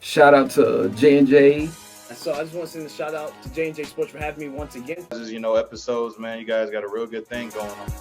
Shout out to J&J. So I just want to send a shout out to J&J Sports for having me once again. Episodes, man. You guys got a real good thing going on.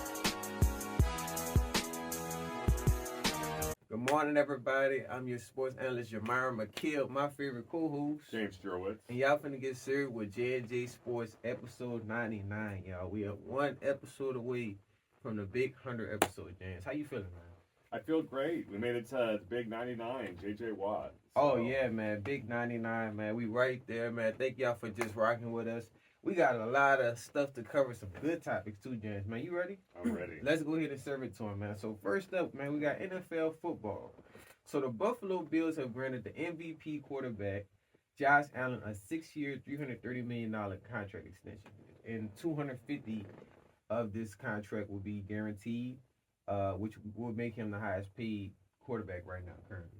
Good morning, everybody. I'm your sports analyst, Jamira McKill, my favorite co-host, James Jurowitz. and y'all finna get serious with J&J Sports episode 99, y'all. We are one episode away from the big 100 episode, James. How you feeling, man? I feel great. We made it to the big 99, JJ Watt. Oh, yeah, man. Big 99, man. We right there, man. Thank y'all for just rocking with us. We got a lot of stuff to cover, some good topics, too, James. Man, you ready? I'm ready. Let's go ahead and serve it to him, man. So first up, man, we got NFL football. So the Buffalo Bills have granted the MVP quarterback Josh Allen a 6-year, $330 million contract extension, and 250 of this contract will be guaranteed, which will make him the highest paid quarterback right now currently.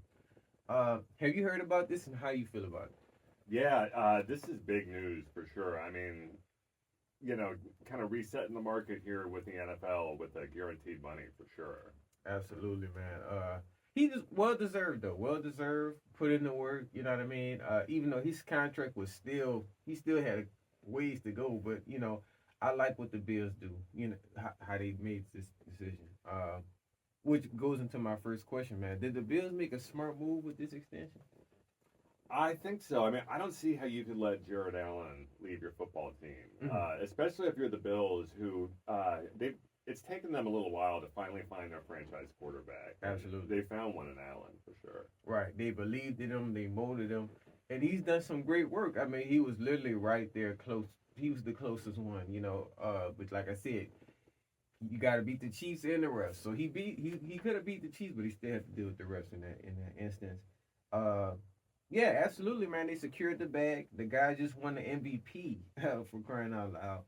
Have you heard about this, and how you feel about it? Yeah, this is big news for sure. I mean, kind of resetting the market here with the NFL with the guaranteed money for sure. Absolutely, man. He just well deserved though. Well deserved. Put in the work. You know what I mean. Even though his contract was he still had ways to go. But I like what the Bills do. You know how they made this decision. Which goes into my first question, man. Did the Bills make a smart move with this extension? I think so. I mean, I don't see how you could let Jared Allen leave your football team, especially if you're the Bills, who it's taken them a little while to finally find their franchise quarterback. Absolutely. They found one in Allen for sure. Right. They believed in him. They molded him, and he's done some great work. I mean, he was literally right there, close. He was the closest one, But like I said, you got to beat the Chiefs and the refs. So he could have beat the Chiefs, but he still had to deal with the refs in that instance. Yeah, absolutely, man. They secured the bag. The guy just won the MVP for crying out loud.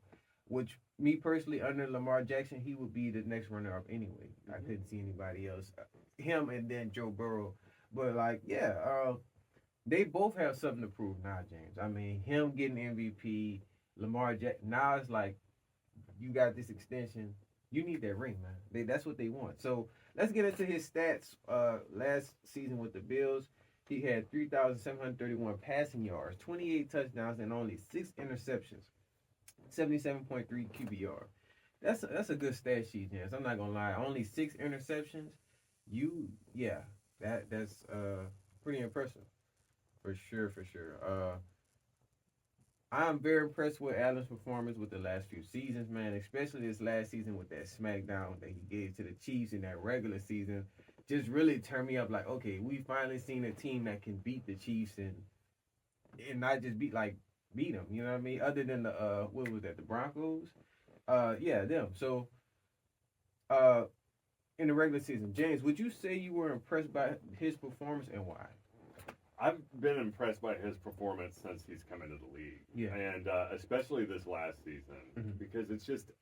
Which me personally, under Lamar Jackson, he would be the next runner up anyway. I couldn't see anybody else. Him and then Joe Burrow. But they both have something to prove now, James. I mean, him getting MVP, Lamar Jackson. Now it's like you got this extension. You need that ring, man. That's what they want. So let's get into his stats. Last season with the Bills, he had 3,731 passing yards, 28 touchdowns, and only 6 interceptions. 77.3 QBR. That's a good stat sheet, Jens. I'm not gonna lie. Only 6 interceptions. That's pretty impressive. For sure, for sure. I'm very impressed with Allen's performance with the last few seasons, man. Especially this last season with that smackdown that he gave to the Chiefs in that regular season. Just really turned me up. Like, okay, we finally seen a team that can beat the Chiefs and not just beat them. You know what I mean? Other than the what was that? The Broncos. Yeah, them. So, in the regular season, James, would you say you were impressed by his performance and why? I've been impressed by his performance since he's come into the league. Yeah. And especially this last season, because it's just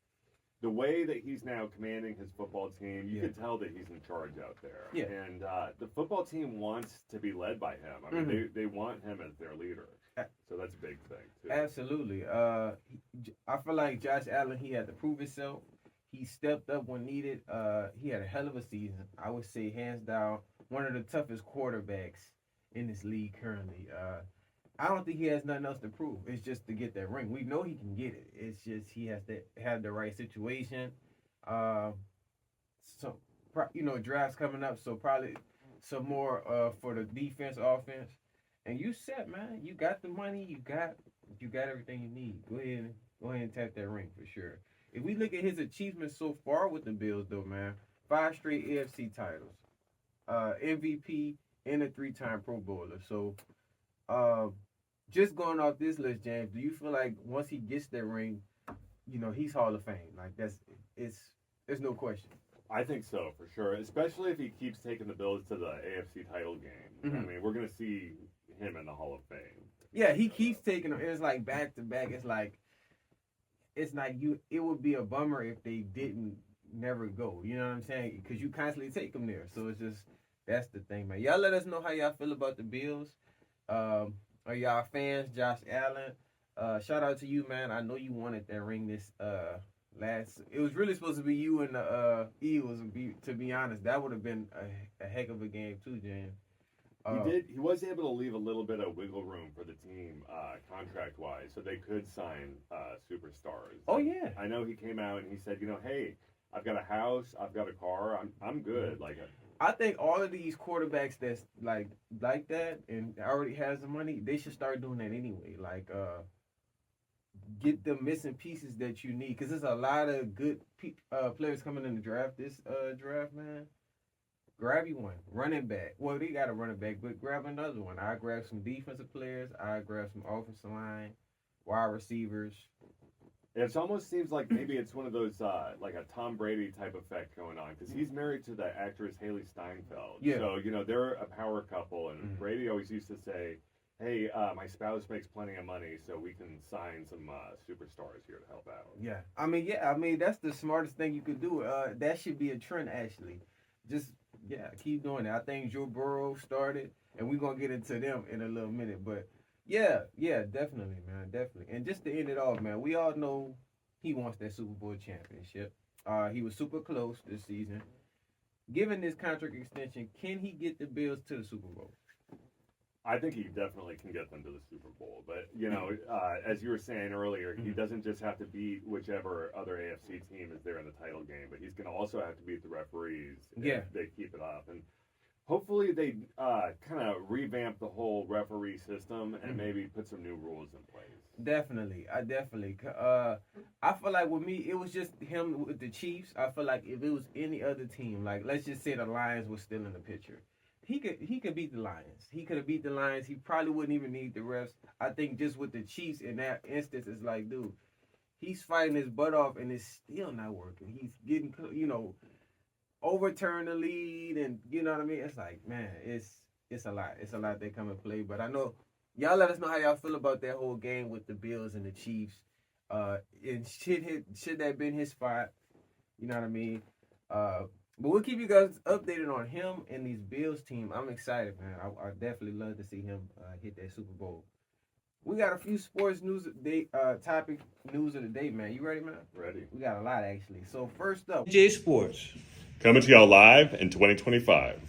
the way that he's now commanding his football team, you can tell that he's in charge out there. Yeah. And the football team wants to be led by him. I mean, they want him as their leader. So that's a big thing, too. Absolutely. I feel like Josh Allen, he had to prove himself. He stepped up when needed. He had a hell of a season. I would say, hands down, one of the toughest quarterbacks in this league currently. I don't think he has nothing else to prove. It's just to get that ring. We know he can get it. It's just he has to have the right situation. Drafts coming up, so probably some more for the defense, offense. And you set, man. You got the money. You got everything you need. Go ahead and tap that ring for sure. If we look at his achievements so far with the Bills, though, man, 5 straight AFC titles, MVP, and a 3-time Pro Bowler. So, just going off this list, James, do you feel like once he gets that ring, he's Hall of Fame? Like there's no question. I think so, for sure. Especially if he keeps taking the Bills to the AFC title game. I mean, we're going to see him in the Hall of Fame. Yeah, he keeps taking them. It's like back to back. It's like it would be a bummer if they didn't never go. You know what I'm saying? Because you constantly take them there. So it's just that's the thing, man. Y'all let us know how y'all feel about the Bills. Are y'all fans? Josh Allen. Shout out to you, man. I know you wanted that ring this it was really supposed to be you and the Eagles. To be honest, that would have been a heck of a game too, James. He was able to leave a little bit of wiggle room for the team, contract-wise, so they could sign superstars. Oh yeah. I know he came out and he said, hey, I've got a house, I've got a car, I'm good. I think all of these quarterbacks that's like that and already has the money, they should start doing that anyway. Get the missing pieces that you need, because there's a lot of good players coming in the draft. This draft, man. Grab you one running back. Well, they got a running back, but grab another one. I grab some defensive players. I grab some offensive line, wide receivers. It almost seems like maybe it's one of those like a Tom Brady type effect going on, because he's married to the actress Haley Steinfeld. Yeah. So they're a power couple, and Brady always used to say, "Hey, my spouse makes plenty of money, so we can sign some superstars here to help out." Yeah, I mean that's the smartest thing you could do. That should be a trend actually. Just keep doing it. I think Joe Burrow started, and we're gonna get into them in a little minute, but. Yeah, definitely, man, definitely. And just to end it off, man, we all know he wants that Super Bowl championship. He was super close this season. Given this contract extension, can he get the Bills to the Super Bowl? I think he definitely can get them to the Super Bowl. But, as you were saying earlier, he doesn't just have to beat whichever other AFC team is there in the title game, but he's going to also have to beat the referees if they keep it up. And hopefully they kind of revamp the whole referee system and maybe put some new rules in place. Definitely. I feel like with me, it was just him with the Chiefs. I feel like if it was any other team, like let's just say the Lions were still in the picture, he could beat the Lions. He could have beat the Lions. He probably wouldn't even need the refs. I think just with the Chiefs in that instance, it's like, dude, he's fighting his butt off and it's still not working. He's getting, overturn the lead, and you know what I mean. It's like, man, it's a lot. It's a lot they come and play. But I know y'all let us know how y'all feel about that whole game with the Bills and the Chiefs. And should that been his spot? You know what I mean. But we'll keep you guys updated on him and these Bills team. I'm excited, man. I definitely love to see him hit that Super Bowl. We got a few sports news topic news of the day, man. You ready, man? Ready. We got a lot actually. So first up, J Sports. Coming to y'all live in 2025.